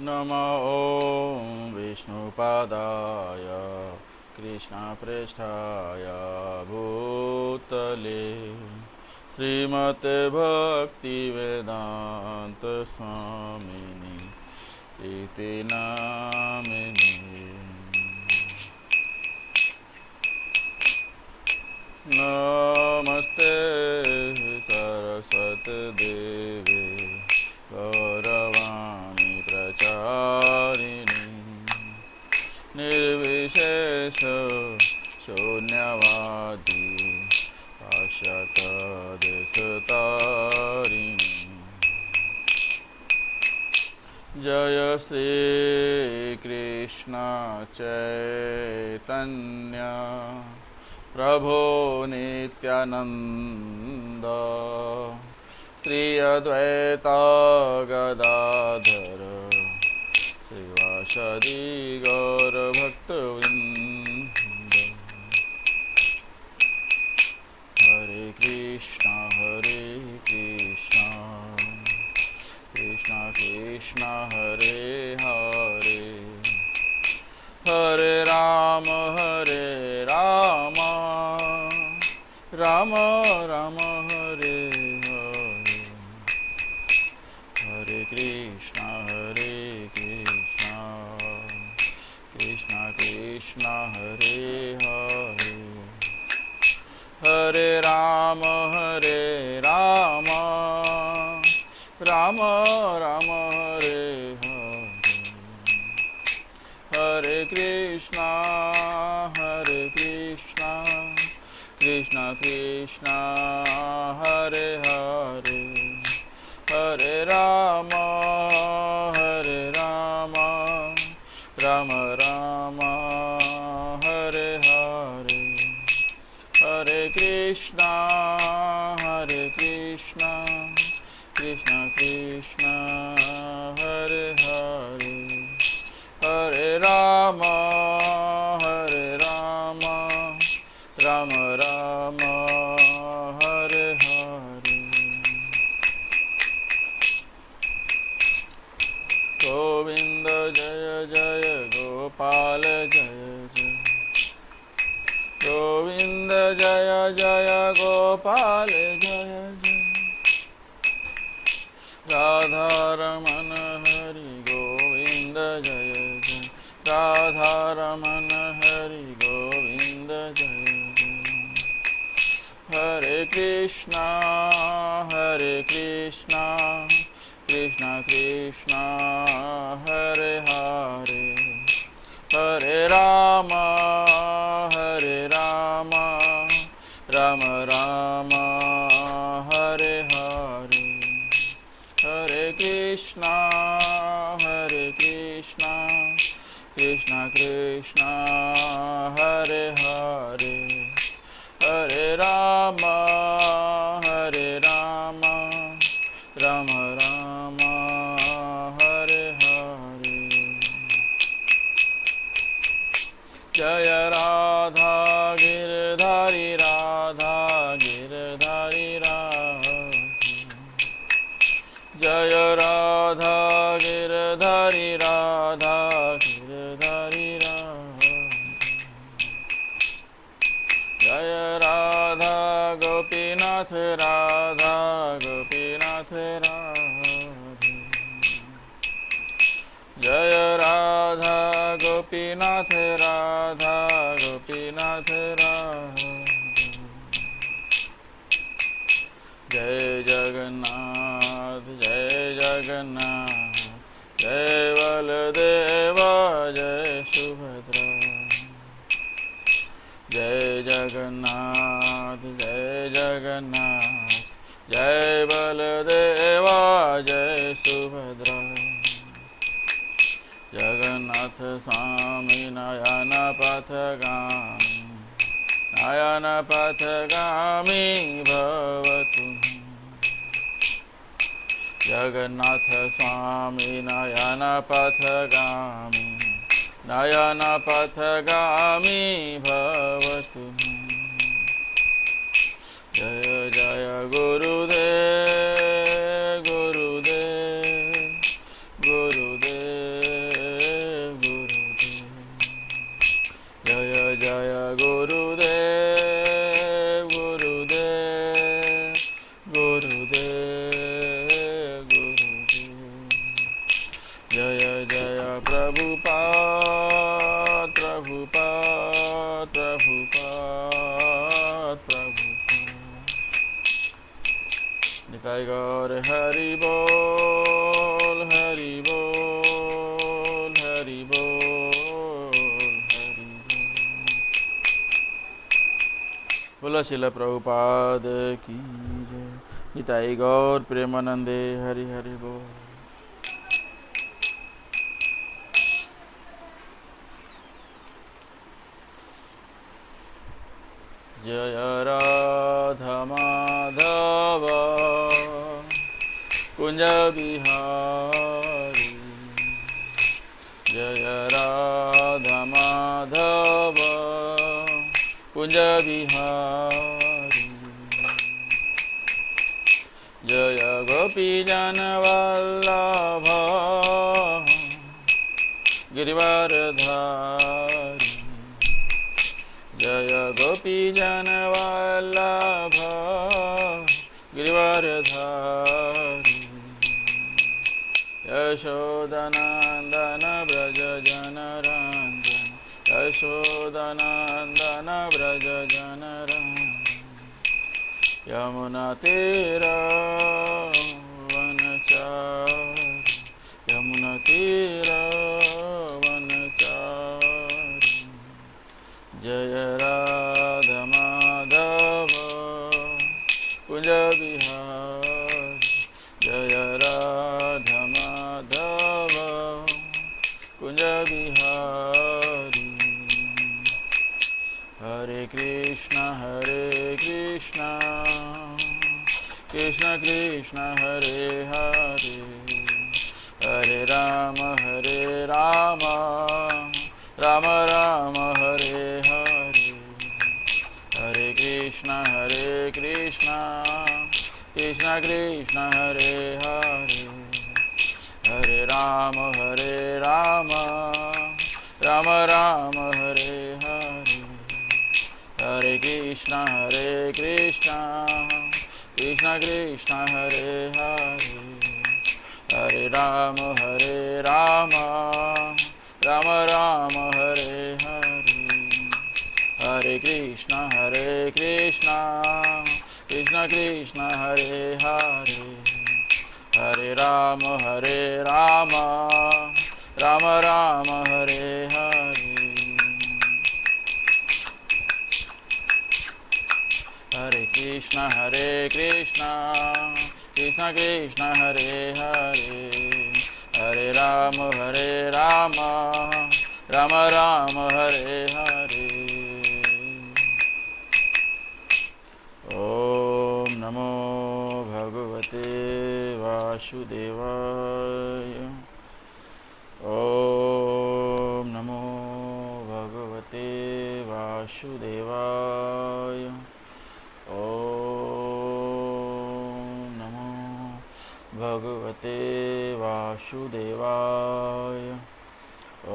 नमो ॐ विष्णुपादाय कृष्णप्रेष्ठाय भूतले श्रीमते भक्तिवेदान्त स्वामिनि इति नामिनि। नमस्ते सरस्वती देवी गौरवाणी प्रचारिणी निर्विशेष शून्यवादी पाश्चात्यदेशतारिणी। जय श्री कृष्ण चैतन्य प्रभो नित्यानंद श्री अद्वैता गदाधर श्रीवासदि गौरभक्तवृंद। हरे कृष्णा कृष्णा कृष्णा हरे हरे हरे राम राम राम हरे हरे। हरे कृष्णा कृष्णा कृष्णा हरे हरे हरे राम राम राम हरे हरे। हरे कृष्णा कृष्णा कृष्णा हरे हरे हरे राम राम राम हरे हरे। हरे कृष्णा कृष्णा कृष्णा हरे हरे हरे राम राम राम हरे हरे। गोविंद जय जय गोपाल जय जय गोविंद जय जय गोपाल जय जय। राधा रमण हरि गोविंद जय जय राधा रमण हरि गोविंद जय जय। हरे कृष्णा कृष्णा कृष्णा हरे हरे हरे राम राम राम हरे हरे। हरे कृष्णा कृष्णा कृष्णा हरे हरे हरे राम राम राम हरे हरे। जय राधा गिरधारी राधा जय राधा गिरधारी राधा जय राधा गोपीनाथ राधा जय राधा गोपीनाथ राधा जय जगन्नाथ जय बलदेवा जय सुभद्रा। जय जगन्नाथ जय बलदेवा जय सुभद्रा। जगन्नाथ स्वामी नयन पथगामी भवतु। जगन्नाथ स्वामी नयन पथगामी भवतु। जय जय गुरुदेव हरि बोल हरि बोल हरि बोल हरि बोल। बोलो श्रील प्रभुपाद की जय। निताई गौर प्रेमानंदे हरि हरि बोल। जय राधा माधव कुंज बिहारी। जय राधा माधव कुंज बिहारी। जय गोपी जन वल्लभ गिरिवरधारी। जय गोपी जन वल्लभ गिरिवरधारी। यशोदनंदन व्रज जनरंजन यशोदनंदन व्रज जनरंजन। यमुना वनचारी यमुना वनचारी। जय राधा माधव कुंज बिहारी। जय राधा माधव कुंज बिहारी। हरे कृष्ण कृष्ण कृष्ण हरे हरे हरे राम राम राम हरे हरे। हरे कृष्ण कृष्ण कृष्ण हरे हरे हरे राम राम राम हरे हरे। हरे कृष्ण कृष्ण कृष्ण हरे हरे हरे राम राम राम हरे हरे। हरे कृष्ण कृष्ण कृष्ण हरे हरे हरे राम राम राम हरे हरे। हरे कृष्ण कृष्ण कृष्ण हरे हरे हरे राम राम राम हरे हरे। ओम नमो भगवते वासुदेवाय। ओम नमो भगवते वासुदेवाय। ओम नमो भगवते वासुदेवाय।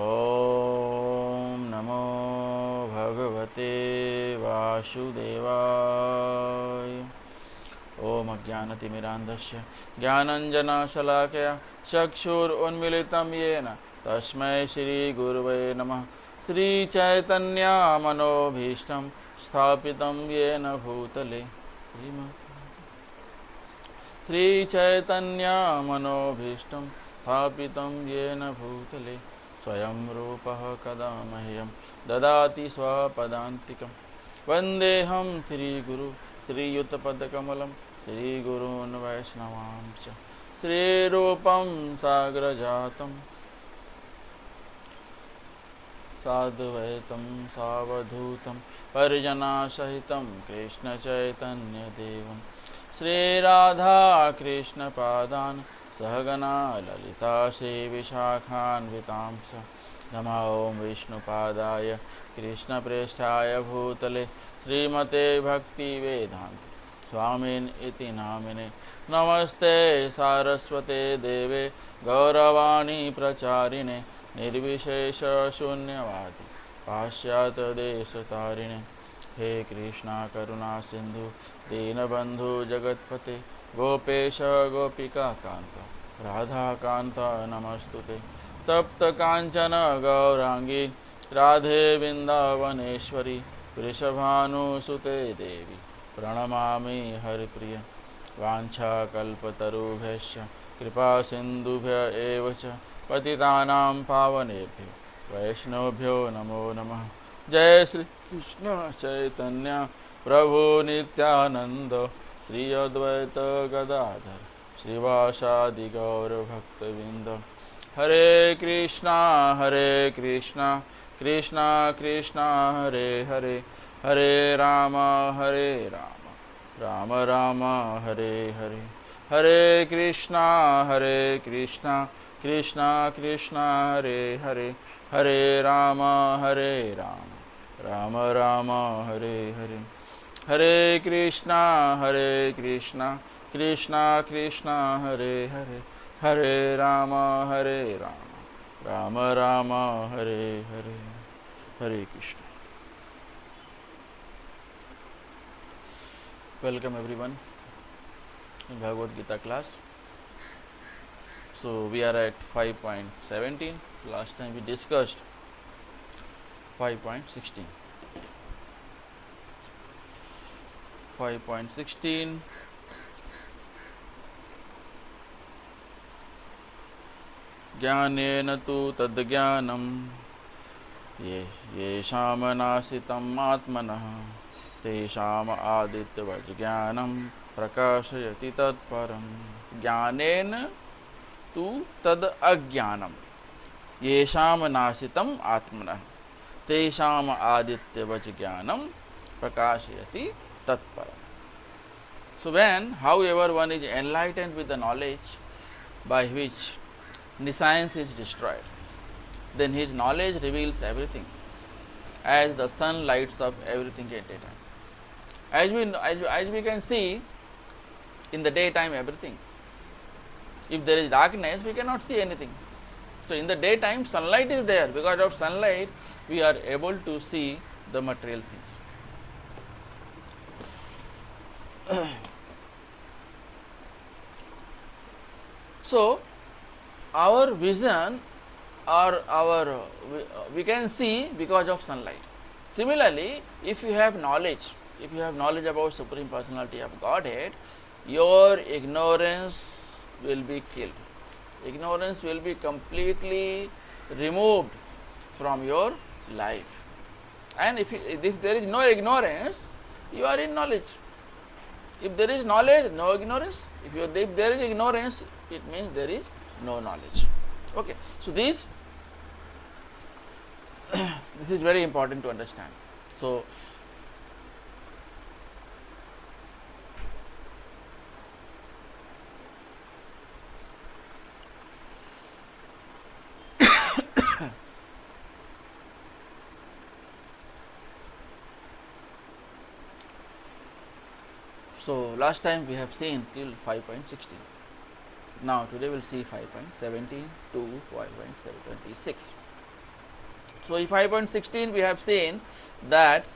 ओम नमो भगवते वासुदेवाय। ओम अज्ञानतिमिरान्धस्य ज्ञानञ्जनशलाकया चक्षुरुन्मीलितं येन तस्मै श्रीगुरुवे नमः। श्रीचैतन्यमनोभीष्टं स्थापितं येन भूतले श्रीचैतन्यमनोभीष्टं स्थापितं येन भूतले स्वयं रूपः कदा मह्यं ददाति स्वपदान्तिकं। वन्देऽहं श्रीगुरु श्रीयुतपदकमलं श्रीगुरून् वैष्णवांश्च श्रीरूपं साग्रजातं साद्वैतं सावधूतं परिजनसहितं कृष्णचैतन्यदेवं श्रीराधा कृष्णपादान् सहगना ललिता श्रीविशाखान्वितांश्च। नमो ॐ विष्णुपादाय कृष्णप्रेष्ठाय भूतले श्रीमते भक्तिवेदान्त स्वामिन् इति नामिने। नमस्ते सारस्वते देवे गौरवाणी प्रचारिणे निर्विशेषशून्यवादी पाश्चात्यदेशतारिणे। हे कृष्णा करुणा सिंधु दीनबंधु जगत्पते गोपेश गोपिका कांत राधाकांत नमस्तुते। तप्त कांचन गौरांगी राधे वृंदावनेश्वरी वृषभानुसुते देवी प्रणमामि हरिप्रिय। वाञ्छाकल्पतरुभ्यश्च कृपासिन्धुभ्य एव च पतितानां पावनेभ्यो वैष्णवभ्यो नमो नमः। जय श्री कृष्ण चैतन्य प्रभु नित्यानंद श्री अद्वैत गदाधर श्रीवासादि गौर भक्तवृंद। हरे कृष्णा कृष्णा कृष्णा हरे हरे, हरे राम राम राम हरे हरे। हरे कृष्णा कृष्णा कृष्णा हरे हरे, हरे राम राम राम हरे हरे। हरे कृष्णा कृष्णा कृष्णा हरे हरे, हरे राम राम राम हरे हरे। हरे Krishna. Welcome everyone in Bhagavad Gita class. So we are at 5.17. Last time we discussed 5.16. 5.16 ज्ञानेन तु तद्ज्ञानं येषां नाशितं आत्मनः तेषाम् आदित्यवत् ज्ञानं प्रकाशयति तत्परम्। ज्ञानेन तु तद् अज्ञानं येषां नाशितं आत्मनः तेषाम् आदित्यवत् ज्ञानं प्रकाशयति tatparam. So when, however, one is enlightened with the knowledge by which nescience is destroyed, then his knowledge reveals everything, as the sun lights up everything at daytime. As we can see in the daytime everything. If there is darkness, we cannot see anything. So in the daytime, sunlight is there. Because of sunlight, we are able to see the material things. So our vision or we can see because of sunlight. Similarly, if you have knowledge about Supreme Personality of Godhead, your ignorance will be killed. Ignorance will be completely removed from your life. And if there is no ignorance, you are in knowledge. If there is knowledge, no ignorance. If there is ignorance, it means there is no knowledge. Okay. So this is very important to understand. So So last time we have seen till 5.16. Now today we will see 5.17 to 5.26. So in 5.16 we have seen that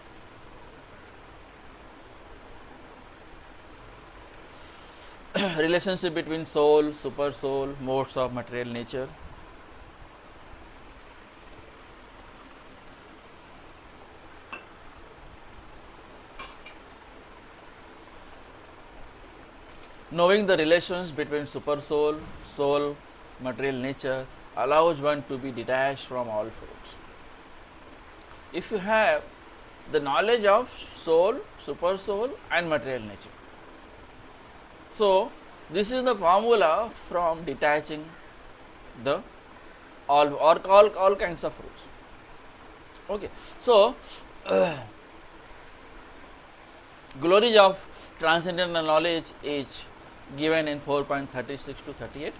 relationship between soul, super soul, modes of material nature. Knowing the relations between super soul, soul, material nature allows one to be detached from all fruits. If you have the knowledge of soul, super soul and material nature, so this is the formula from detaching the all kinds of fruits. Okay, so glories of transcendental knowledge is given in 4.36 to 38.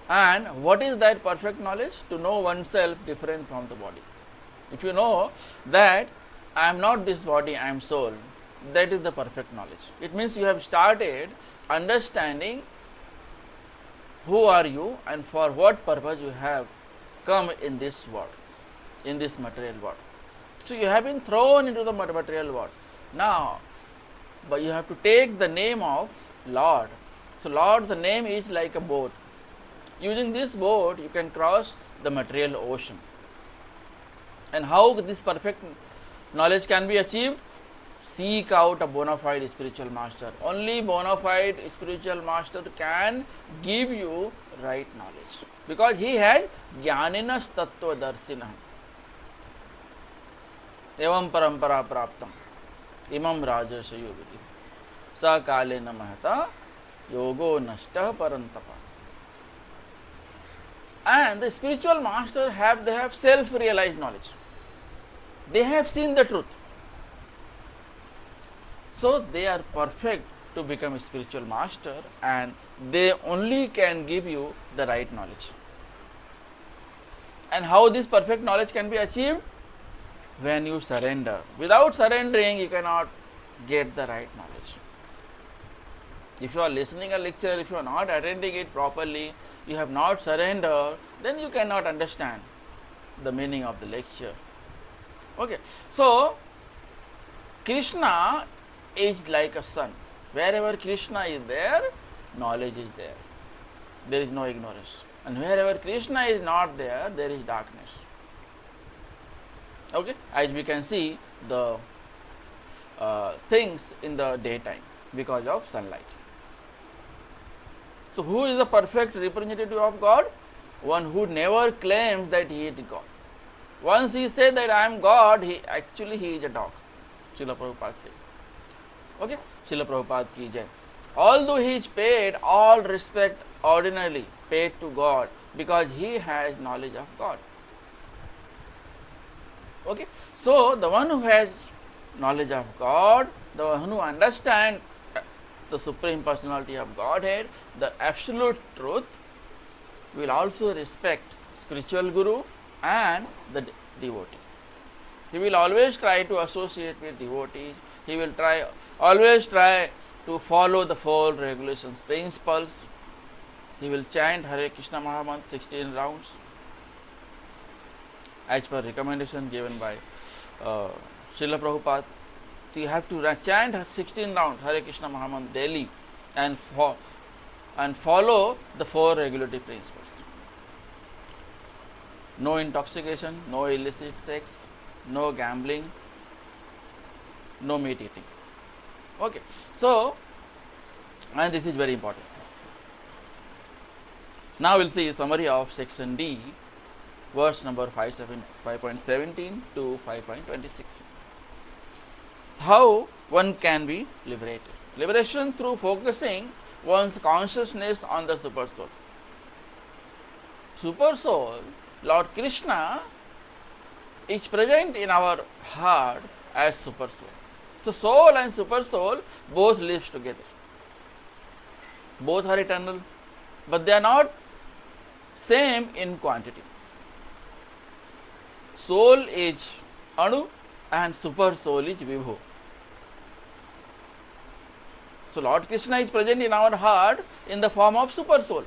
And what is that perfect knowledge? To know oneself different from the body. If you know that I am not this body, I am soul, that is the perfect knowledge. It means you have started understanding who are you and for what purpose you have come in this world, in this material world. So you have been thrown into the material world. Now, but you have to take the name of Lord. So Lord, the name is like a boat. Using this boat, you can cross the material ocean. And how this perfect knowledge can be achieved? seek out a bona fide spiritual master. Only bona fide spiritual master can give you right knowledge, because he has jnaninas tattvadarsinah. Evam parampara praptam imam rajashayo vidhi sa kalena mahata yogo nashtah parantapa. And the spiritual masters they have self-realized knowledge. They have seen the truth. So they are perfect to become a spiritual master, and they only can give you the right knowledge. And how this perfect knowledge can be achieved? When you surrender. Without surrendering, you cannot get the right knowledge. If you are listening a lecture, if you are not attending it properly, you have not surrendered, then you cannot understand the meaning of the lecture. Okay, so Krishna is like a sun. Wherever Krishna is there, knowledge is there. There is no ignorance. And wherever Krishna is not there, there is darkness. Okay, as we can see the things in the daytime because of sunlight. So who is the perfect representative of God? One who never claims that he is God. Once he says that I am God, he is a dog. Srila Prabhupada said. Okay, Srila Prabhupada ki jai. Although he is paid all respect ordinarily paid to God, because he has knowledge of God. Okay, so the one who has knowledge of God, the one who understands the Supreme Personality of Godhead, the absolute truth, will also respect spiritual guru and the devotee. He will always try to associate with devotees. He will always try to follow the 4 regulations principles. He will chant Hare Krishna Mahamantra 16 rounds as per recommendation given by Srila Prabhupada. So you have to chant 16 rounds Hare Krishna Mahamantra daily and follow the 4 regulative principles. No intoxication, no illicit sex, no gambling, no meat eating. Okay, so, and this is very important. Now we'll see a summary of section D, verse number 5.17 to 5.26. How one can be liberated. Liberation through focusing one's consciousness on the Supersoul. Supersoul, Lord Krishna, is present in our heart as Supersoul. So soul and Supersoul both live together. Both are eternal, but they are not same in quantity. Soul is Anu and Supersoul is Vibhu. So Lord Krishna is present in our heart in the form of Supersoul.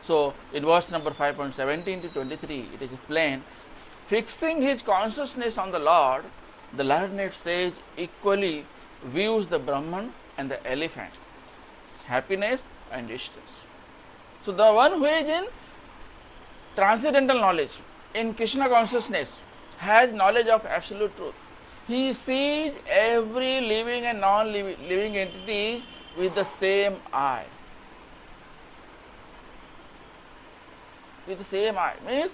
So in verse number 5.17 to 23, it is explained, fixing his consciousness on the Lord, the learned sage equally views the Brahman and the elephant, happiness and distress. So the one who is in transcendental knowledge, in Krishna consciousness, has knowledge of absolute truth. He sees every living and non-living entity with the same eye. With the same eye. Means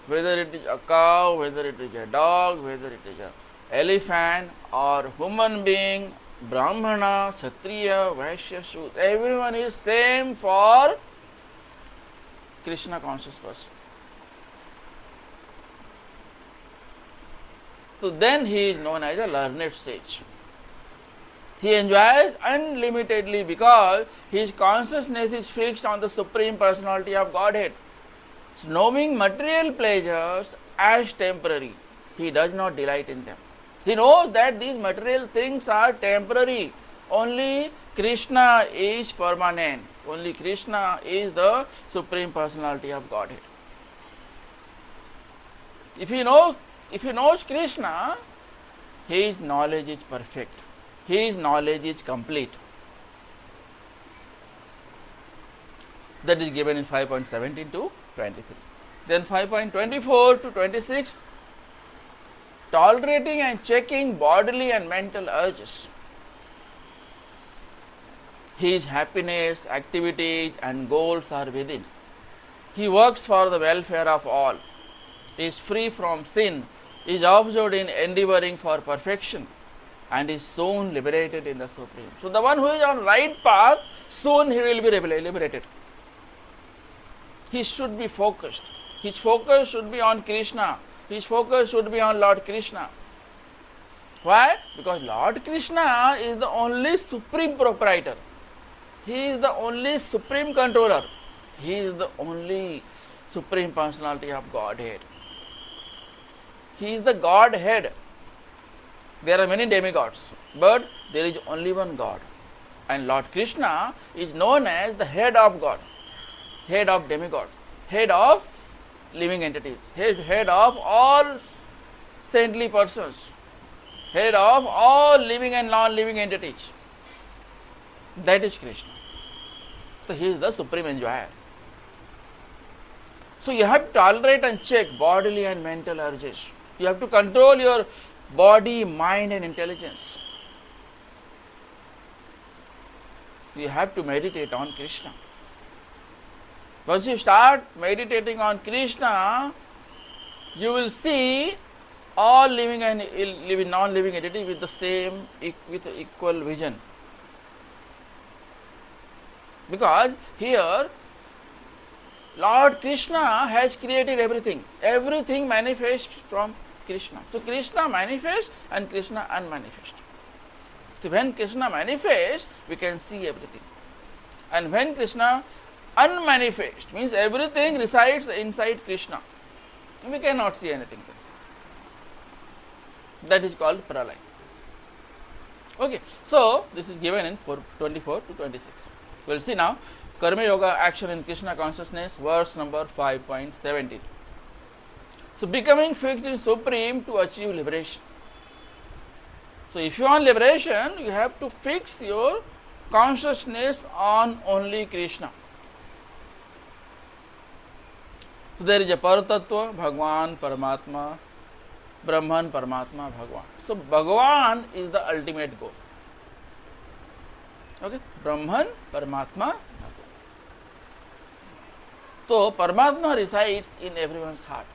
whether it is a cow, whether it is a dog, whether it is an elephant or human being, Brahmana, Kshatriya, Vaishya, Shudra, everyone is same for Krishna conscious person. So then he is known as a learned sage. He enjoys unlimitedly because his consciousness is fixed on the Supreme Personality of Godhead. So knowing material pleasures as temporary, he does not delight in them. He knows that these material things are temporary. Only Krishna is permanent. Only Krishna is the Supreme Personality of Godhead. If he knows Krishna, his knowledge is perfect. His knowledge is complete. That is given in 5.17 to 23. Then 5.24 to 26, tolerating and checking bodily and mental urges. His happiness, activities and goals are within. He works for the welfare of all, is free from sin, is absorbed in endeavoring for perfection, and is soon liberated in the Supreme. So the one who is on right path, soon he will be liberated. He should be focused. His focus should be on Krishna. His focus should be on Lord Krishna. Why? Because Lord Krishna is the only supreme proprietor. He is the only supreme controller. He is the only supreme personality of Godhead. He is the Godhead. There are many demigods, but there is only one God. And Lord Krishna is known as the head of God, head of demigods, head of living entities, head of all saintly persons, head of all living and non-living entities. That is Krishna. So he is the supreme enjoyer. So you have to tolerate and check bodily and mental urges. You have to control your body, mind and intelligence. You have to meditate on Krishna. Once you start meditating on Krishna, you will see all living and non-living entities with the same, with equal vision. Because here Lord Krishna has created everything. Everything manifests from Krishna. So Krishna manifests and Krishna unmanifests. So when Krishna manifests, we can see everything. And when Krishna unmanifests, means everything resides inside Krishna. We cannot see anything. That is called pralay. Okay, so this is given in 24 to 26. We will see now Karma Yoga action in Krishna consciousness, verse number 5.17. So becoming fixed in Supreme to achieve liberation. So if you want liberation, you have to fix your consciousness on only Krishna. So there is a Paratattva, Bhagavan, Paramatma, Brahman, Paramatma, Bhagavan. So Bhagavan is the ultimate goal. Okay, Brahman, Paramatma, Bhagavan. So Paramatma resides in everyone's heart,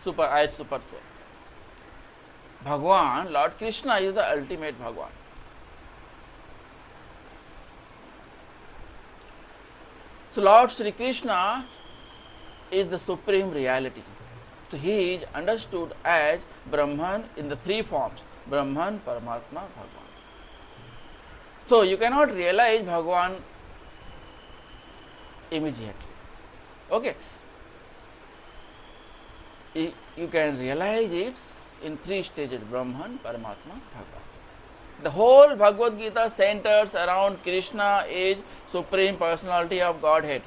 as Supersoul. Bhagavan, Lord Krishna is the ultimate Bhagavan. So Lord Sri Krishna is the supreme reality. So he is understood as Brahman in the three forms: Brahman, Paramatma, Bhagavan. So you cannot realize Bhagavan immediately. Okay, you can realize it in three stages: Brahman, Paramatma, Bhagavan. The whole Bhagavad Gita centers around Krishna is supreme personality of Godhead.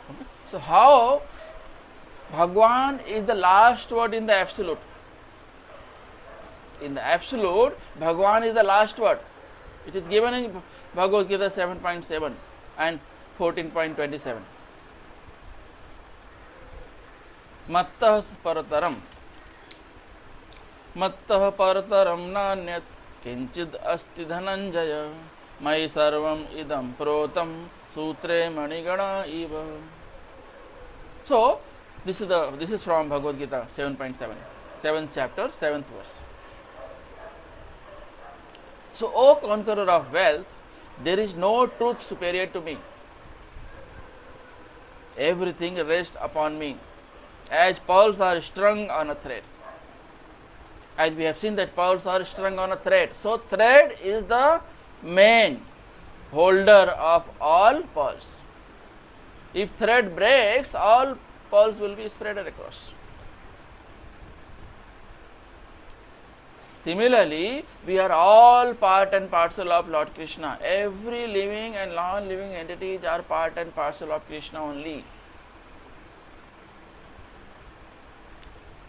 Okay. So how Bhagavan is the last word in the absolute? In the absolute, Bhagavan is the last word. It is given in Bhagavad Gita 7.7 and 14.27. Mattah parataram nanyat kinchid asti dhananjaya mai sarvam idam protam sutre manigana eva. So this is from Bhagavad Gita 7.7, 7th chapter, 7th verse. So, O conqueror of wealth, there is no truth superior to me. Everything rests upon me, as pearls are strung on a thread. As we have seen that pearls are strung on a thread. So, thread is the main holder of all pearls. If thread breaks, all pearls will be spread across. Similarly, we are all part and parcel of Lord Krishna. Every living and non-living entities are part and parcel of Krishna only.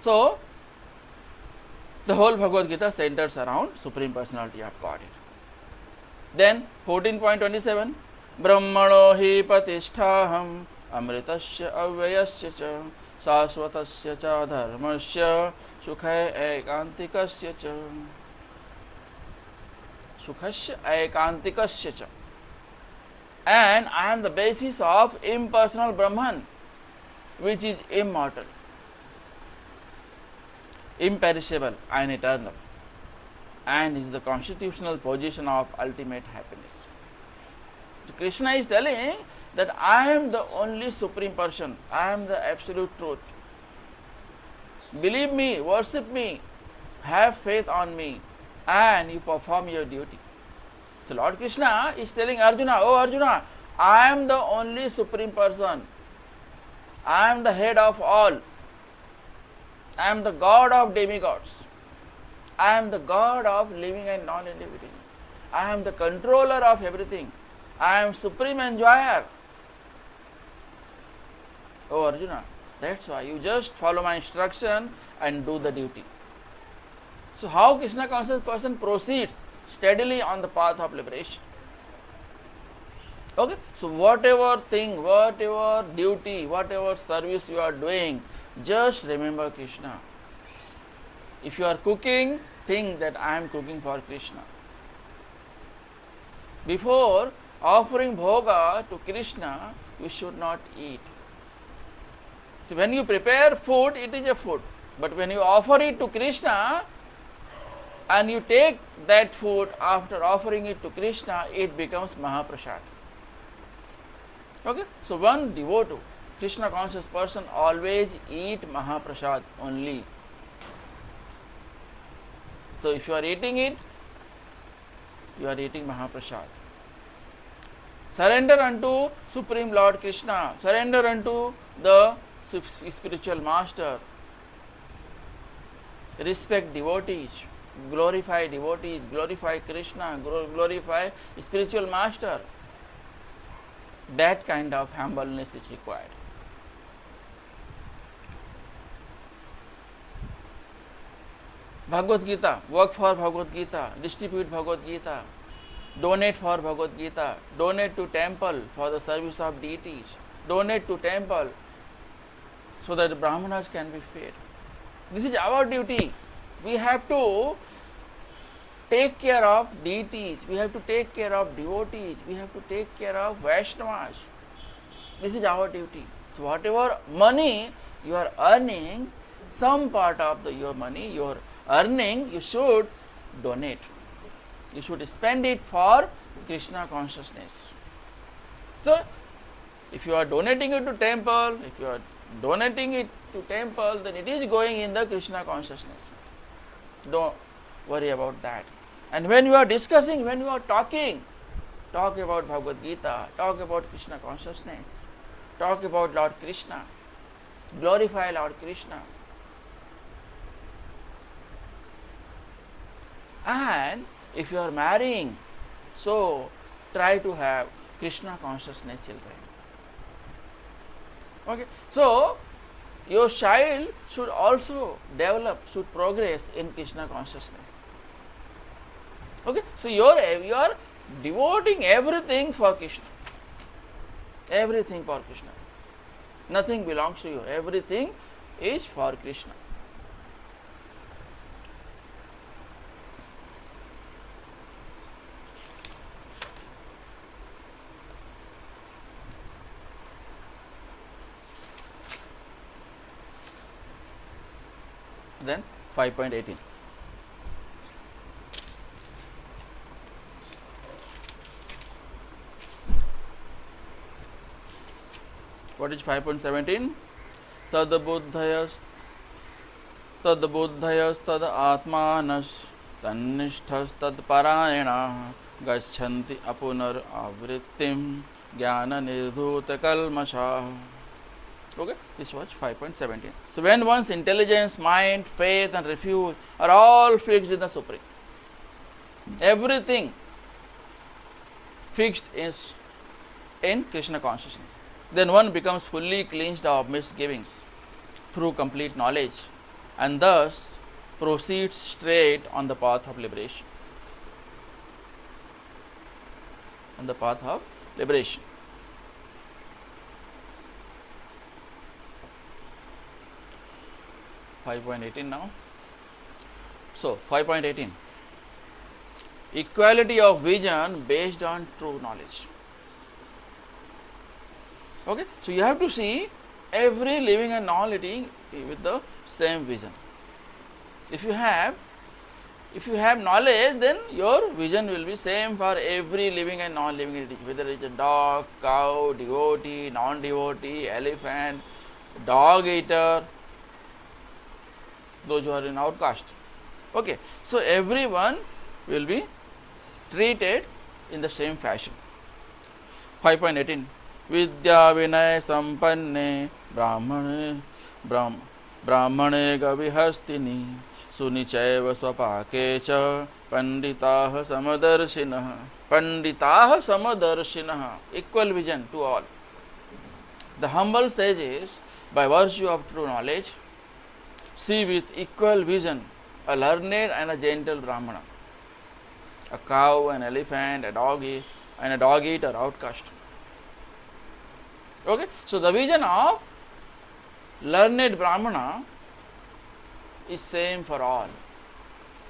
So, the whole Bhagavad Gita centers around Supreme Personality of Godhead. Then 14.27, Brahmano hi patisthaham अमृतस्य अव्ययस्य च शाश्वतस्य च धर्मस्य सुखे एकांतिकस्य च सुखस्य एकांतिकस्य च and I am the basis of impersonal Brahman which is immortal, imperishable and eternal, and is the constitutional position of ultimate happiness. So Krishna is telling that I am the only supreme person, I am the absolute truth. Believe me, worship me, have faith on me, and you perform your duty. So Lord Krishna is telling Arjuna, oh Arjuna, I am the only supreme person, I am the head of all, I am the God of demigods, I am the God of living and non-living, I am the controller of everything, I am supreme enjoyer. Oh Arjuna, that's why you just follow my instruction and do the duty. So how Krishna conscious person proceeds steadily on the path of liberation? Okay, so whatever thing, whatever duty, whatever service you are doing, just remember Krishna. If you are cooking, think that I am cooking for Krishna. Before offering bhoga to Krishna, you should not eat. So when you prepare food, it is a food. But when you offer it to Krishna, and you take that food after offering it to Krishna, it becomes Mahaprasad. Okay, so one devotee, Krishna conscious person, always eat Mahaprasad only. So if you are eating it, you are eating Mahaprasad. Surrender unto Supreme Lord Krishna, surrender unto the spiritual master, respect devotees, glorify devotees, glorify Krishna, glorify spiritual master. That kind of humbleness is required. Bhagavad Gita, work for Bhagavad Gita, distribute Bhagavad Gita, donate for Bhagavad Gita, donate to temple for the service of deities, donate to temple so that the Brahmanas can be fed. This is our duty. We have to take care of deities, we have to take care of devotees, we have to take care of Vaishnavas. This is our duty. So whatever money you are earning, some part of your money you are earning, you should donate. You should spend it for Krishna consciousness. So if you are donating it to temple, if you are donating it to temple, then it is going in the Krishna consciousness. Don't worry about that. And when you are discussing, when you are talking, talk about Bhagavad Gita, talk about Krishna consciousness, talk about Lord Krishna, glorify Lord Krishna. And if you are marrying, so try to have Krishna consciousness children. Okay, so your child should also develop, should progress in Krishna consciousness. Okay, so you are devoting everything for Krishna. Everything for Krishna. Nothing belongs to you. Everything is for Krishna. Then 5.18. What is 5.17? Tad buddhayas tad atmanas tannishthas tad parayana gachanti apunar avrittim jnana nirdhuta kalmasha. Okay, this was 5.17. So when one's intelligence, mind, faith and refuge are all fixed in the Supreme, everything fixed is in Krishna consciousness, then one becomes fully cleansed of misgivings through complete knowledge and thus proceeds straight on the path of liberation. On the path of liberation. 5.18 now. So 5.18, equality of vision based on true knowledge. Okay, so you have to see every living and non-living with the same vision. If you have knowledge, then your vision will be same for every living and non-living entity, whether it's a dog, cow, devotee, non-devotee, elephant, dog eater, those who are in outcast. Okay, so everyone will be treated in the same fashion. 5.18, Vidya Vinay Sampanne Brahmane Gavihastini Sunichaiva Swapakecha Panditaha Samadarshinaha. Equal vision to all. The humble sages, by virtue of true knowledge, see with equal vision a learned and a gentle Brahmana, a cow, an elephant, a doggy, and a dog eater, outcast. Okay, so the vision of learned Brahmana is same for all.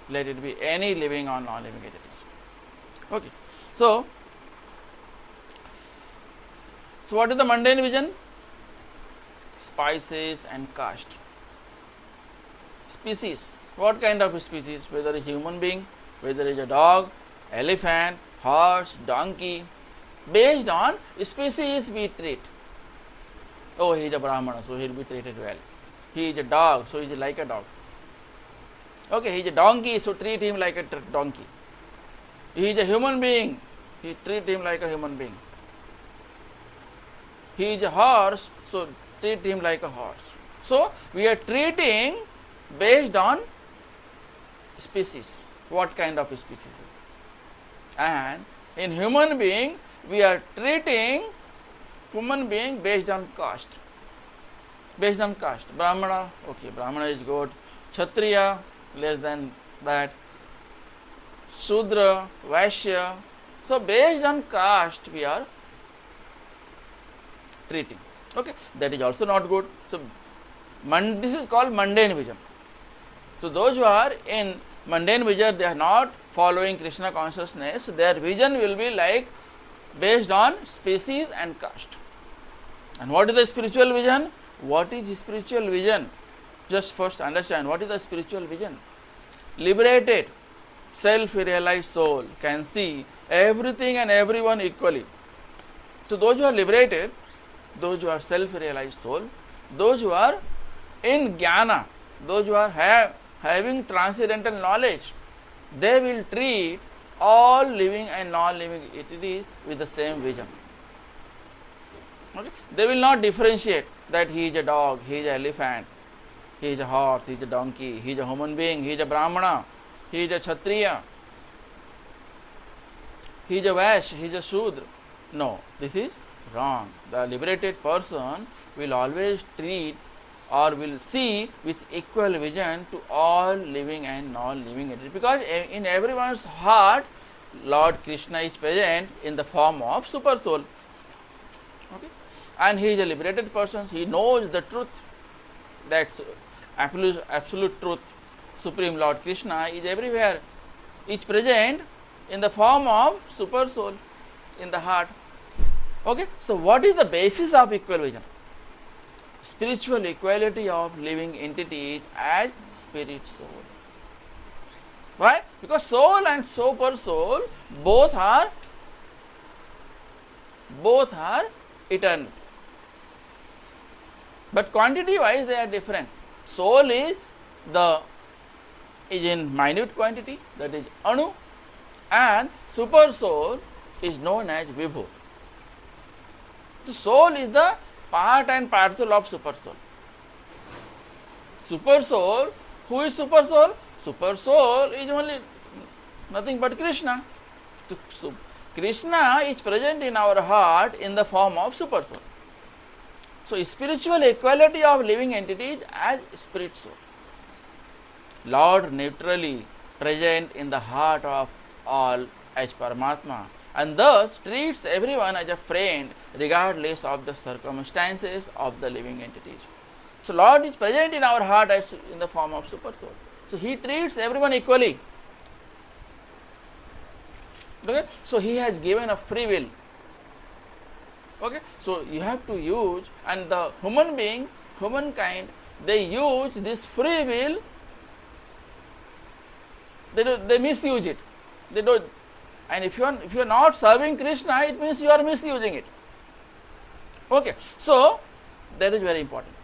Let it be any living or non-living entities. Okay, so what is the mundane vision? Spices and caste. Species. What kind of species? Whether a human being, whether it's a dog, elephant, horse, donkey. Based on species we treat. Oh, he is a Brahmana, so he will be treated well. He is a dog, so he is like a dog. Okay, he is a donkey, so treat him like a donkey. He is a human being, he treat him like a human being. He is a horse, so treat him like a horse. So we are treating based on species, what kind of species. And in human being, we are treating human being based on caste. Based on caste. Brahmana, okay, Brahmana is good. Kshatriya, less than that. Shudra, Vaishya. So based on caste we are treating. Okay, that is also not good. So this is called mundane vision. So those who are in mundane vision, they are not following Krishna consciousness. Their vision will be like based on species and caste. And what is the spiritual vision? What is spiritual vision? Just first understand what is the spiritual vision. Liberated, self-realized soul can see everything and everyone equally. So those who are liberated, those who are self-realized soul, those who are in jnana, those who are having transcendental knowledge, they will treat all living and non-living entities with the same vision. Okay? They will not differentiate that he is a dog, he is an elephant, he is a horse, he is a donkey, he is a human being, he is a Brahmana, he is a Kshatriya, he is a Vaishya, he is a Shudra. No, this is wrong. The liberated person will always treat or will see with equal vision to all living and non-living entities, because in everyone's heart Lord Krishna is present in the form of Supersoul. Okay? And he is a liberated person, he knows the truth, that absolute truth, Supreme Lord Krishna is everywhere, is present in the form of Supersoul in the heart. Okay, so what is the basis of equal vision? Spiritual equality of living entities as spirit soul. Why? Because soul and super soul both are eternal, but quantity wise they are different. Soul is in minute quantity, that is anu, and super soul is known as vibhu. So soul is the part and parcel of super soul. Super soul, who is super soul? Super soul is only nothing but Krishna. So Krishna is present in our heart in the form of super soul. So spiritual equality of living entities as spirit soul. Lord neutrally present in the heart of all as Paramatma, and thus treats everyone as a friend regardless of the circumstances of the living entities. So Lord is present in our heart as in the form of Supersoul. So He treats everyone equally. Okay? So He has given a free will. Okay? So you have to use, and the humankind, they use this free will, they misuse it. They don't, and if you are not serving Krishna, it means you are misusing it. Okay? So that is very important.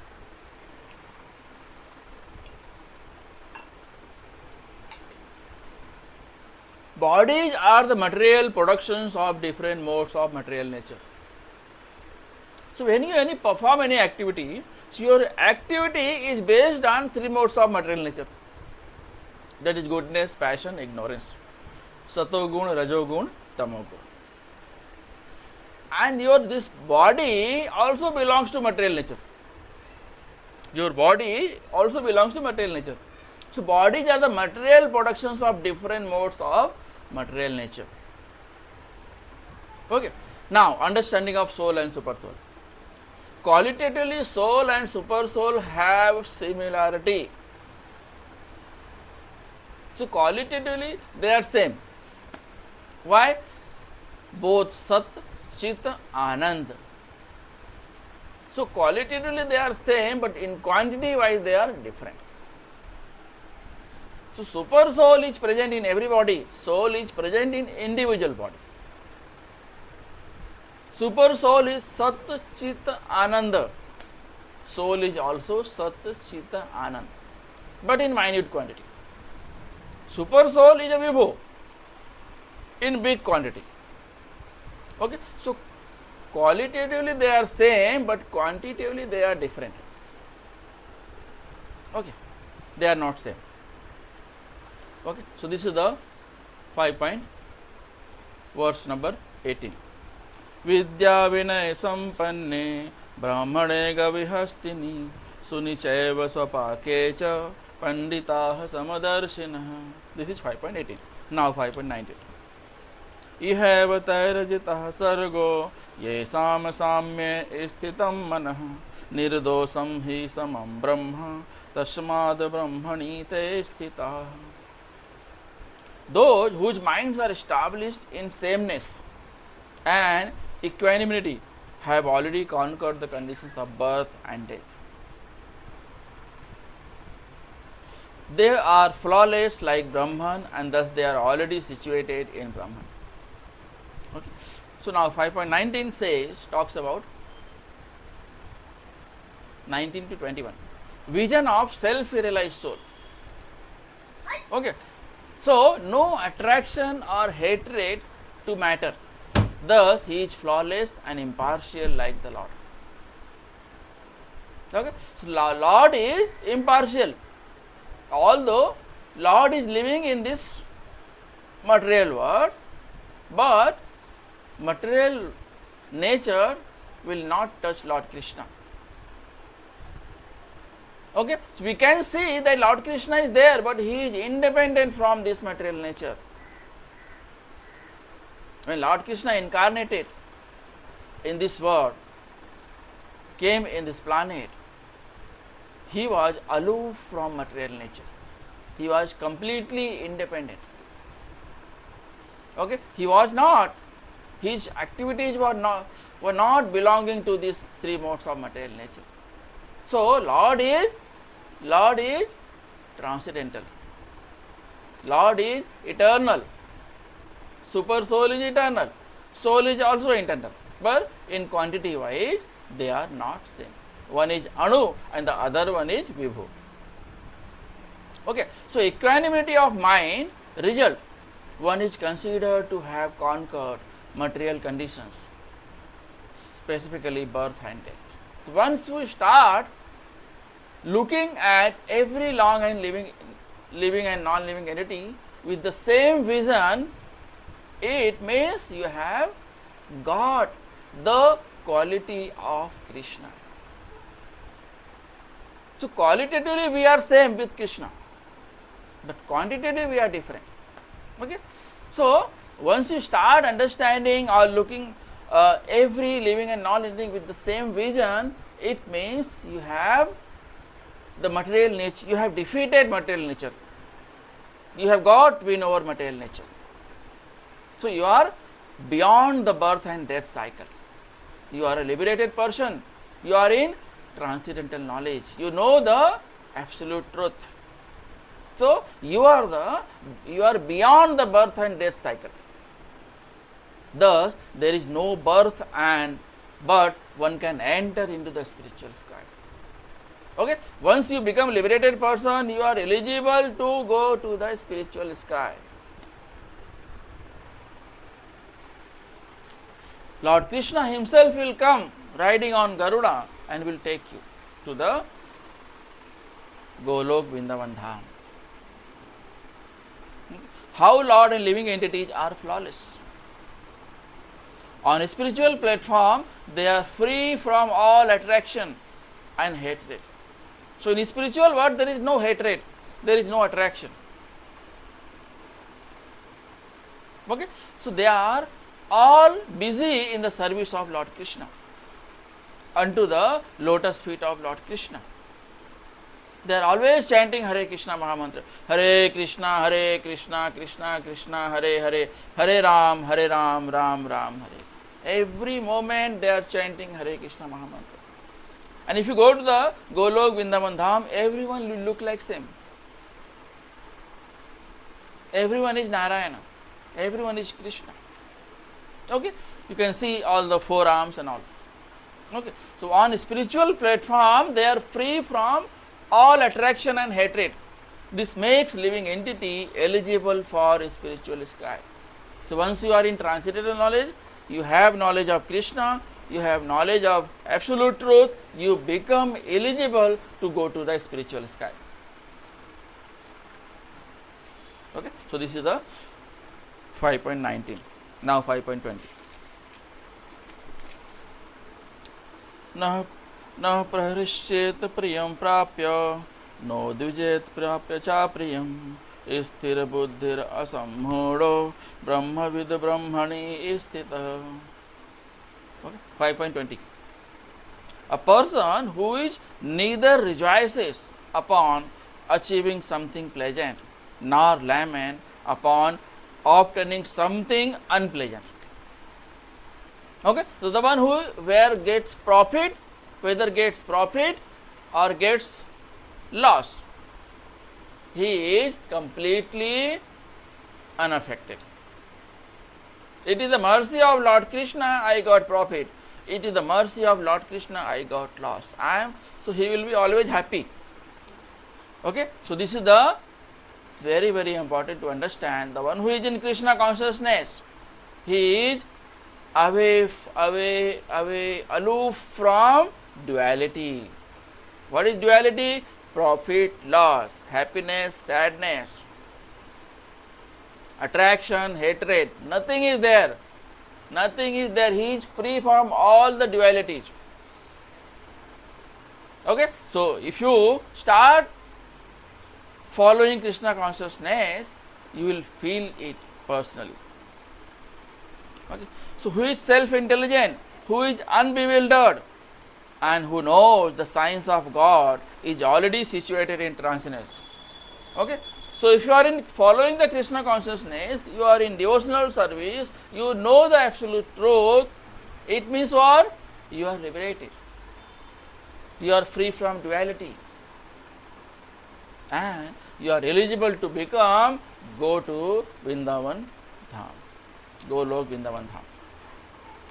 Bodies are the material productions of different modes of material nature. So when you perform any activity, so your activity is based on three modes of material nature. That is goodness, passion, ignorance. Sato gun, rajo gun, tamo gun. And this body also belongs to material nature. Your body also belongs to material nature. So bodies are the material productions of different modes of material nature. Okay. Now understanding of soul and supersoul. Qualitatively, soul and supersoul have similarity. So qualitatively they are same. Why? Both Sat, Chit, Anand. So qualitatively they are same, but in quantity wise they are different. So Supersoul is present in every body, soul is present in individual body. Supersoul is Sat, Chit, Ananda. Soul is also Sat, Chit, Anand, but in minute quantity. Supersoul is a Vibhu in big quantity. Okay, so qualitatively they are same, but quantitatively they are different. Okay, they are not same. Okay, so this is the 5 point, verse number 18. Vidya vinay sampanne brahmane gavihastini sunichaiva swapakecha panditah samadarshinaha. This is 5.18. Now 5.19. Iheva tairajitah sargo yesam samye sthitam manah nirdosam hi samam brahma tasmad brahmani te sthitah. Those whose minds are established in sameness and equanimity have already conquered the conditions of birth and death. They are flawless like Brahman, and thus they are already situated in Brahman. Okay. So now 5.19 talks about 19 to 21. Vision of self-realized soul. Okay. So no attraction or hatred to matter. Thus he is flawless and impartial like the Lord. Okay. So Lord is impartial. Although Lord is living in this material world, but material nature will not touch Lord Krishna. Okay, so we can see that Lord Krishna is there, but he is independent from this material nature. When Lord Krishna incarnated in this world, came in this planet, he was aloof from material nature. He was completely independent. Okay, he was not. His activities were not belonging to these three modes of material nature. So Lord is transcendental. Lord is eternal. Supersoul is eternal. Soul is also eternal. But in quantity wise, they are not same. One is Anu and the other one is Vibhu. Okay, so equanimity of mind, result, one is considered to have conquered material conditions, specifically birth and death. So once we start looking at every long and living and non-living entity with the same vision, it means you have got the quality of Krishna. So qualitatively we are same with Krishna, but quantitatively we are different. Okay, so once you start understanding or looking every living and non-living with the same vision, it means you have the material nature, you have defeated material nature. You have got win over material nature. So you are beyond the birth and death cycle. You are a liberated person. You are in transcendental knowledge. You know the absolute truth. So you are beyond the birth and death cycle. Thus there is no birth but one can enter into the spiritual sky. Okay, once you become liberated person, you are eligible to go to the spiritual sky. Lord Krishna himself will come riding on Garuda and will take you to the Golok Vrindavan Dham. How Lord and living entities are flawless. On a spiritual platform, they are free from all attraction and hatred. So in spiritual world, there is no hatred, there is no attraction. Okay, so they are all busy in the service of Lord Krishna, unto the lotus feet of Lord Krishna. They are always chanting Hare Krishna Mahamantra. Hare Krishna, Krishna Krishna, Hare Hare, Hare Ram, Ram Ram Hare. Every moment they are chanting Hare Krishna Mahamantra. And if you go to the Golok Vrindavan Dham, everyone will look like same. Everyone is Narayana. Everyone is Krishna. Okay, you can see all the forearms and all. Okay, so on a spiritual platform, they are free from all attraction and hatred. This makes living entity eligible for a spiritual sky. So once you are in transcendental knowledge, you have knowledge of Krishna, you have knowledge of absolute truth, you become eligible to go to the spiritual sky. Okay, so this is the 5.19. Now 5.20. न प्रहृष्येत प्रियं प्राप्य no द्विजेत प्राप्य चा प्रियं स्थिर बुद्धिर असम्मूढ़ो ब्रह्मविद ब्रह्मणि स्थितः. 5.20. A person who is neither rejoices upon achieving something pleasant nor lament upon obtaining something unpleasant. Okay, so the one who gets profit, whether gets profit or gets loss, he is completely unaffected. It is the mercy of Lord Krishna I got profit. It is the mercy of Lord Krishna I got loss. So he will be always happy. Okay, so this is the very, very important to understand. The one who is in Krishna consciousness, he is away, aloof from duality. What is duality? Profit, loss, happiness, sadness, attraction, hatred. Nothing is there. Nothing is there. He is free from all the dualities. Okay, so if you start following Krishna consciousness, you will feel it personally. Okay, so who is self-intelligent, who is unbewildered, and who knows the science of God is already situated in transcendence. Okay, so if you are in following the Krishna consciousness, you are in devotional service, you know the absolute truth, it means what? You are liberated. You are free from duality. And you are eligible to go to Vrindavan Dham. Golok Vrindavan Dham.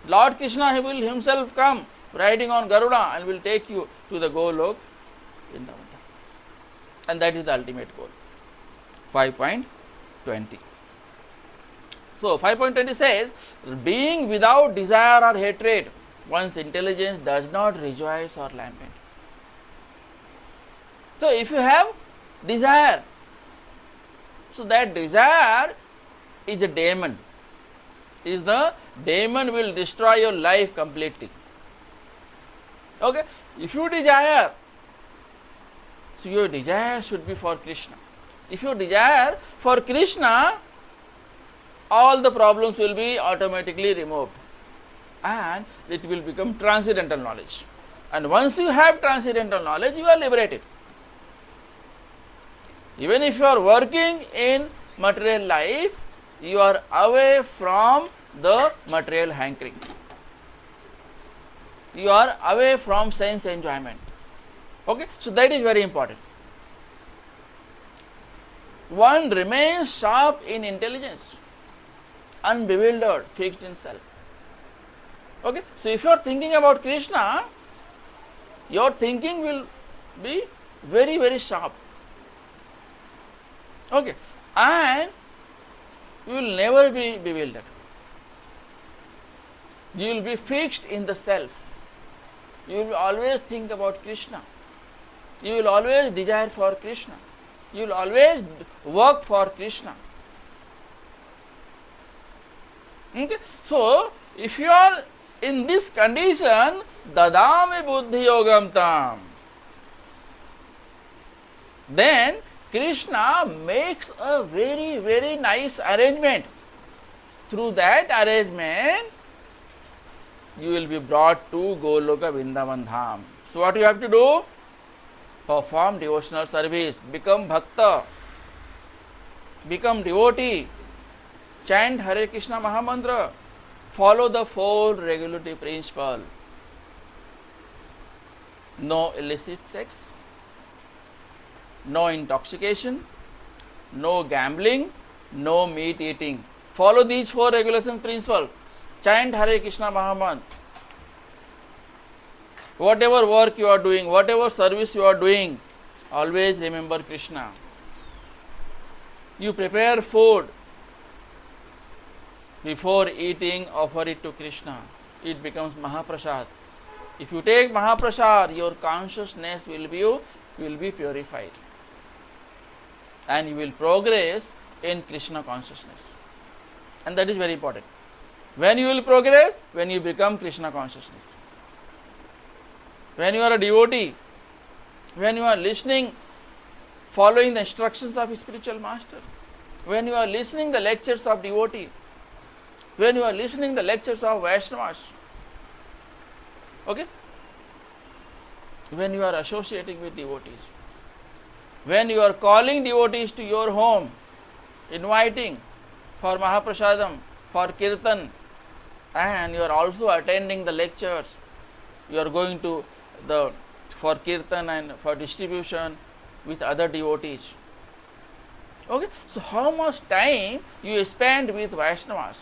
Lord Krishna, he will himself come riding on Garuda and will take you to the Golok Vrindavan Dham. And that is the ultimate goal. 5.20. So 5.20 says, being without desire or hatred, one's intelligence does not rejoice or lament. So if you have desire, so that desire is a demon. The demon will destroy your life completely. Okay, if you desire, so your desire should be for Krishna. If you desire for Krishna, all the problems will be automatically removed and it will become transcendental knowledge. And once you have transcendental knowledge, you are liberated. Even if you are working in material life, you are away from the material hankering. You are away from sense enjoyment. Okay, so that is very important. One remains sharp in intelligence, unbewildered, fixed in self. Okay, so if you are thinking about Krishna, your thinking will be very, very sharp. Okay, and you will never be bewildered. You will be fixed in the self. You will always think about Krishna. You will always desire for Krishna. You will always work for Krishna. Okay? So, if you are in this condition, dadami buddhi yogam tam, then Krishna makes a very, very nice arrangement. Through that arrangement, you will be brought to Goloka Vrindavan Dham. So what you have to do? Perform devotional service, become bhakta, become devotee, chant Hare Krishna Mahamantra, follow the four regulative principles. No illicit sex, no intoxication, no gambling, no meat eating. Follow these four regulation principles. Chant Hare Krishna Mahamantra. Whatever work you are doing, whatever service you are doing, always remember Krishna. You prepare food. Before eating, offer it to Krishna. It becomes Mahaprasad. If you take Mahaprasad, your consciousness will be purified. And you will progress in Krishna consciousness. And that is very important. When you will progress? When you become Krishna consciousness. When you are a devotee, when you are listening, following the instructions of a spiritual master, when you are listening the lectures of devotee, when you are listening the lectures of Vaishnavas, okay? When you are associating with devotees, when you are calling devotees to your home, inviting for Mahaprasadam, for Kirtan, and you are also attending the lectures, you are going to for Kirtan and for distribution with other devotees. Okay, so how much time you spend with Vaishnavas?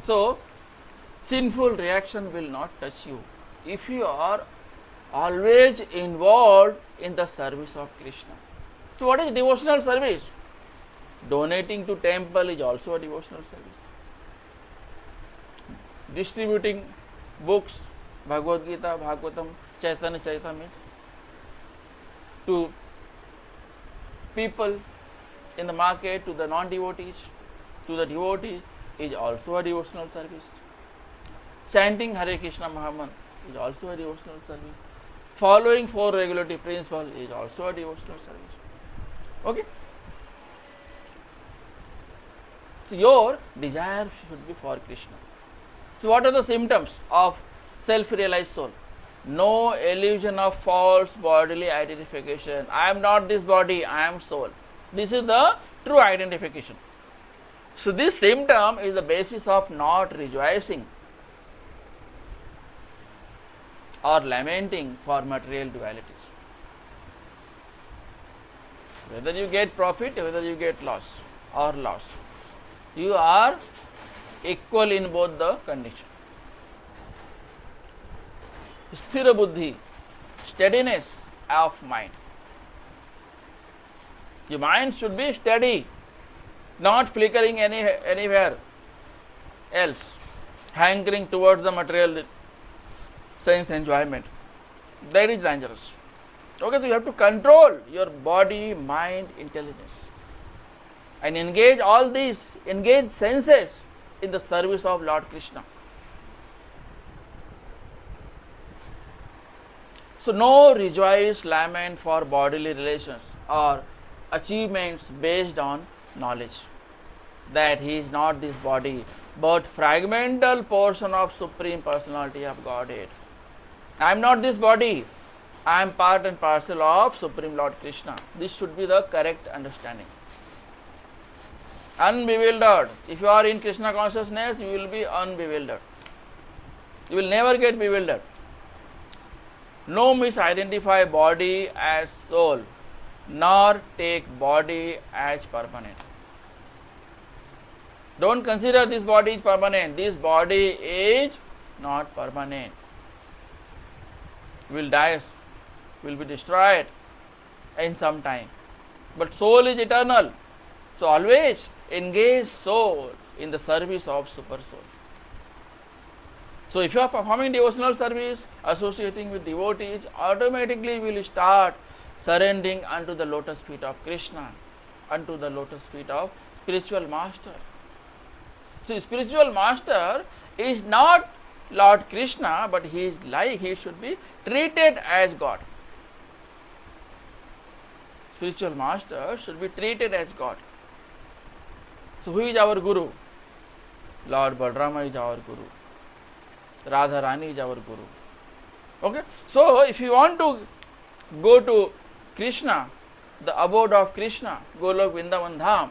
So, sinful reaction will not touch you if you are always involved in the service of Krishna. So, what is devotional service? Donating to temple is also a devotional service. Distributing books, Bhagavad Gita, Bhagavatam, Chaitanya Charitamrita to people in the market, to the non-devotees, to the devotees is also a devotional service. Chanting Hare Krishna Mahamantra is also a devotional service. Following four regulative principles is also a devotional service. Okay? So your desire should be for Krishna. So what are the symptoms of self-realized soul? No illusion of false bodily identification. I am not this body, I am soul. This is the true identification. So this symptom is the basis of not rejoicing or lamenting for material dualities. Whether you get profit, whether you get loss or loss, you are equal in both the conditions. Sthira buddhi, steadiness of mind. Your mind should be steady, not flickering anywhere else, hankering towards the material sense enjoyment. That is dangerous. Okay, so you have to control your body, mind, intelligence and engage all these, engage senses in the service of Lord Krishna. So no rejoice, lament for bodily relations or achievements based on knowledge that he is not this body but fragmental portion of Supreme Personality of Godhead. I am not this body. I am part and parcel of Supreme Lord Krishna. This should be the correct understanding. Unbewildered. If you are in Krishna consciousness, you will be unbewildered. You will never get bewildered. No misidentify body as soul, nor take body as permanent. Don't consider this body is permanent. This body is not permanent. Will die, will be destroyed in some time. But soul is eternal. So always engage soul in the service of Supersoul. So if you are performing devotional service, associating with devotees, automatically will start surrendering unto the lotus feet of Krishna, unto the lotus feet of spiritual master. See, spiritual master is not Lord Krishna, but he is like he should be treated as God. Spiritual master should be treated as God. So who is our Guru? Lord Balrama is our Guru. Radha Rani is our Guru. Okay? So if you want to go to Krishna, the abode of Krishna, Golok Vrindavan Dham,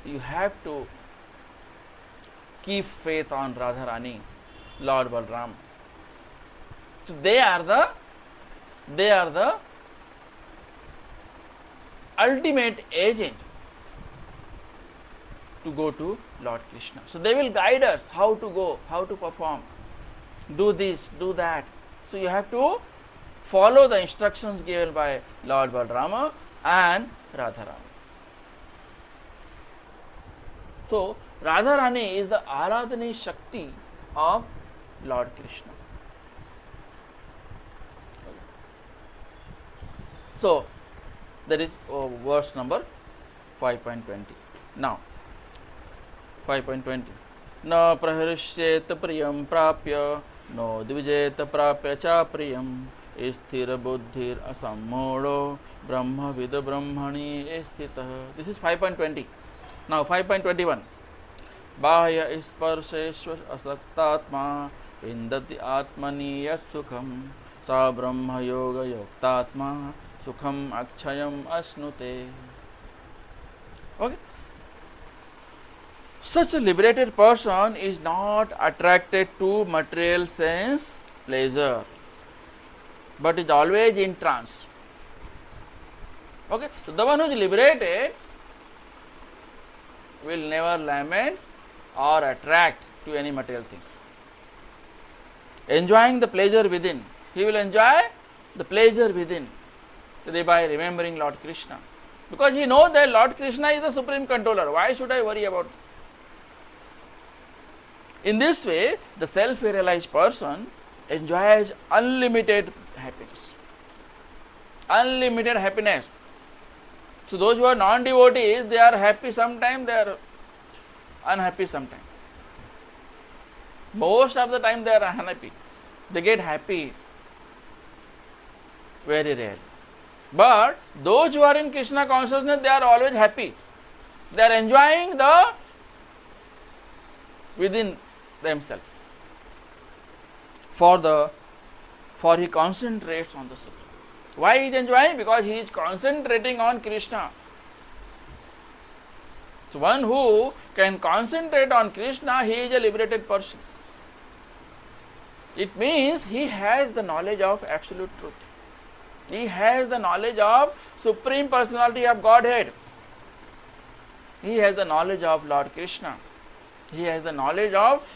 you have to keep faith on Radha Rani, Lord Balram. So they are the ultimate agent to go to Lord Krishna. So they will guide us how to go, how to perform, do this, do that. So you have to follow the instructions given by Lord Balrama and Radharani. So Radharani is the Aradhani Shakti of Lord Krishna. So that is verse number 5.20. Now 5.20. Na praharishyet priyam prapya, no dvijet prapya cha priyam, sthira buddhir asammodo, brahma vid brahmani sthitah. This is 5.20. Now 5.21. Bahya sparsheshva asaktatma, vindati atmani yasukham, sa brahma yoga yoktatma, sukham akshayam asnute. Okay. Such a liberated person is not attracted to material sense pleasure, but is always in trance. Okay, so the one who is liberated will never lament or attract to any material things. Enjoying the pleasure within, he will enjoy the pleasure within by remembering Lord Krishna, because he knows that Lord Krishna is the supreme controller. Why should I worry about it? In this way, the self-realized person enjoys unlimited happiness. Unlimited happiness. So those who are non-devotees, they are happy sometimes, they are unhappy sometimes. Most of the time they are unhappy. They get happy very rarely. But those who are in Krishna consciousness, they are always happy. They are enjoying the within themselves. For he concentrates on the Supreme. Why he is enjoying? Because he is concentrating on Krishna. So one who can concentrate on Krishna, he is a liberated person. It means he has the knowledge of absolute truth. He has the knowledge of Supreme Personality of Godhead. He has the knowledge of Lord Krishna. He has the knowledge of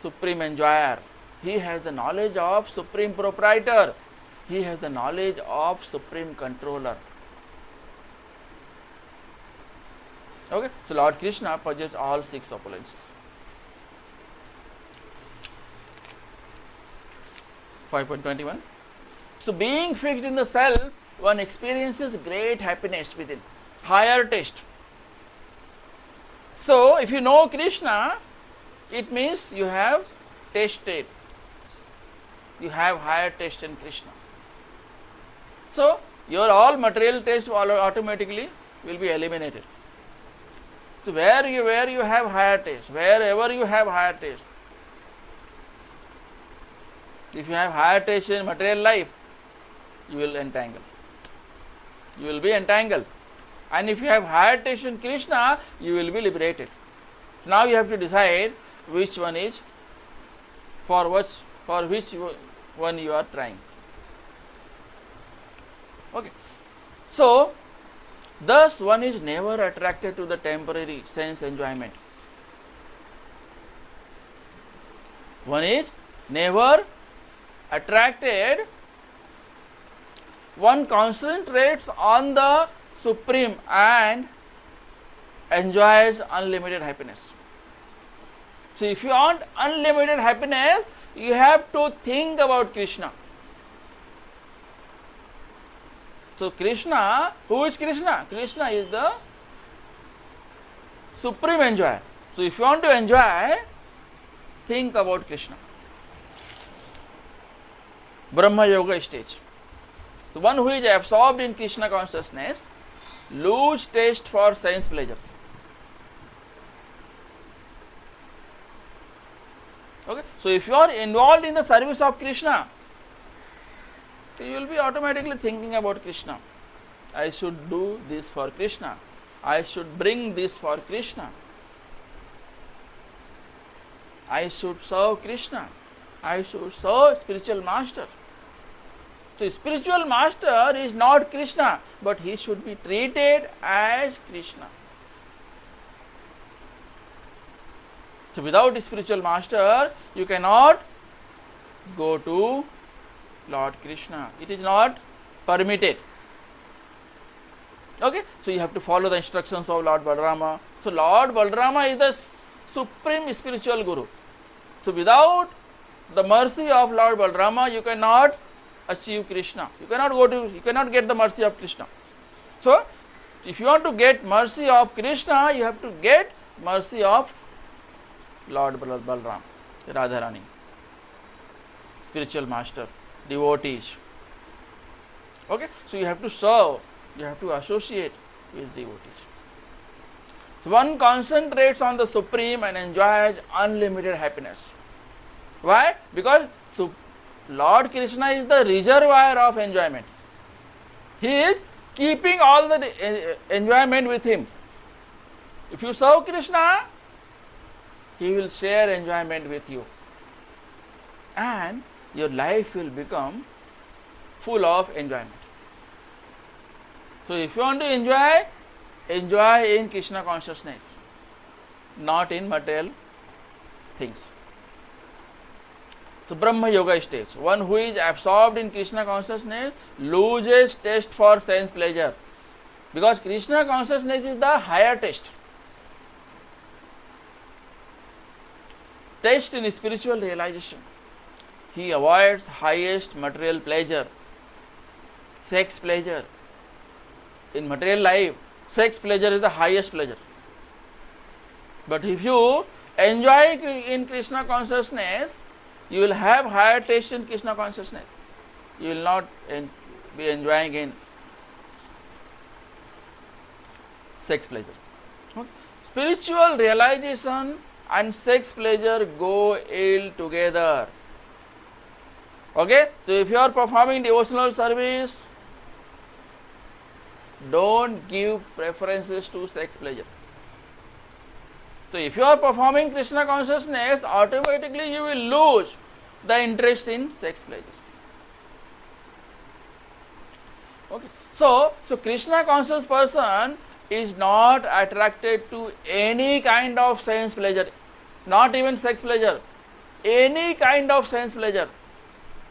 Supreme Enjoyer. He has the knowledge of Supreme Proprietor. He has the knowledge of Supreme Controller. Okay, so Lord Krishna possesses all six opulences. 5.21. So being fixed in the self, one experiences great happiness within, higher taste. So if you know Krishna, it means you have tasted, you have higher taste in Krishna. So your all material taste automatically will be eliminated. So where you have higher taste, wherever you have higher taste, If you have higher taste in material life, you will entangle. You will be entangled. And if you have higher taste in Krishna, you will be liberated. Now you have to decide which one is for which one you are trying. Okay. So, thus one is never attracted to the temporary sense enjoyment. One is never attracted. One concentrates on the Supreme and enjoys unlimited happiness. So, if you want unlimited happiness, you have to think about Krishna. So, Krishna, who is Krishna? Krishna is the supreme enjoyer. So, if you want to enjoy, think about Krishna. Brahma Yoga stage. The one who is absorbed in Krishna consciousness lose taste for sense pleasure. Okay, so if you are involved in the service of Krishna, you will be automatically thinking about Krishna. I should do this for Krishna. I should bring this for Krishna. I should serve Krishna. I should serve spiritual master. So, spiritual master is not Krishna, but he should be treated as Krishna. So, without a spiritual master, you cannot go to Lord Krishna. It is not permitted. Okay, so you have to follow the instructions of Lord Balarama. So, Lord Balarama is the supreme spiritual guru. So, without the mercy of Lord Balarama, you cannot achieve Krishna. You cannot get the mercy of Krishna. So, if you want to get mercy of Krishna, you have to get mercy of Lord Balaram, Radharani, spiritual master, devotees. Okay, so you have to serve, you have to associate with devotees. So one concentrates on the Supreme and enjoys unlimited happiness. Why? Because Lord Krishna is the reservoir of enjoyment. He is keeping all the enjoyment with him. If you serve Krishna, he will share enjoyment with you. And your life will become full of enjoyment. So if you want to enjoy, enjoy in Krishna consciousness, not in material things. So Brahma Yoga stage, one who is absorbed in Krishna consciousness loses taste for sense pleasure, because Krishna consciousness is the higher taste. Taste in spiritual realization. He avoids highest material pleasure, sex pleasure. In material life, sex pleasure is the highest pleasure. But if you enjoy in Krishna consciousness, you will have higher taste in Krishna consciousness. You will not be enjoying in sex pleasure. Okay. Spiritual realization and sex pleasure go ill together. Okay, so if you are performing devotional service, don't give preferences to sex pleasure. So if you are performing Krishna consciousness, automatically you will lose the interest in sex pleasure. Okay, so Krishna conscious person is not attracted to any kind of sense pleasure, not even sex pleasure, any kind of sense pleasure.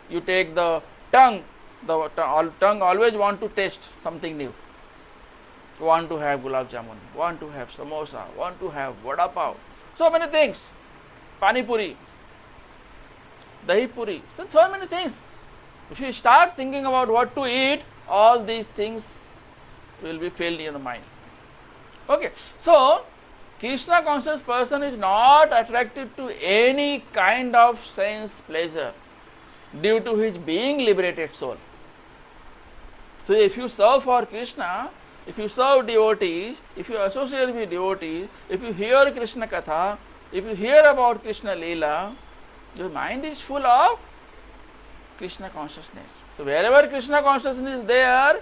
You take the tongue always want to taste something new. Want to have gulab jamun, want to have samosa, want to have vada pav, so many things, pani puri, dahi puri, so many things. If you start thinking about what to eat, all these things will be filled in your mind. Okay, so Krishna conscious person is not attracted to any kind of sense pleasure due to his being liberated soul. So if you serve for Krishna, if you serve devotees, if you associate with devotees, if you hear Krishna Katha, if you hear about Krishna Leela, your mind is full of Krishna consciousness. So wherever Krishna consciousness is there,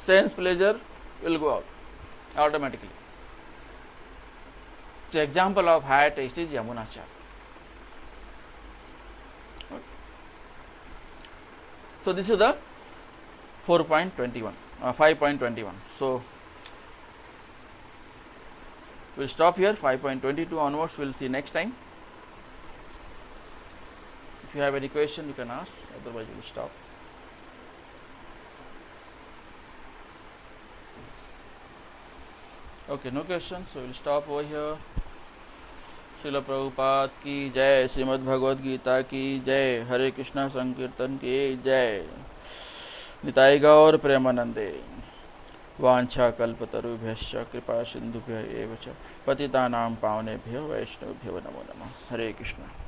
sense pleasure will go out automatically. So example of higher taste is Yamuna Char. Okay. So this is the 4.21, 5.21. So we'll stop here. 5.22 onwards we'll see next time. If you have any question, you can ask. Otherwise, we'll stop. Okay, no questions. So we'll stop over here. Srila Prabhupada की जय, श्रीमद् भगवद गीता की जय, हरे कृष्णा संकीर्तन की जय, निताई गौर प्रेमानंदे, वांछा कल्पतरुभ्यश्च कृपा सिंधुभ्य एव च पतितानां पावनेभ्यो वैष्णवेभ्यो नमो नमः। हरे कृष्णा।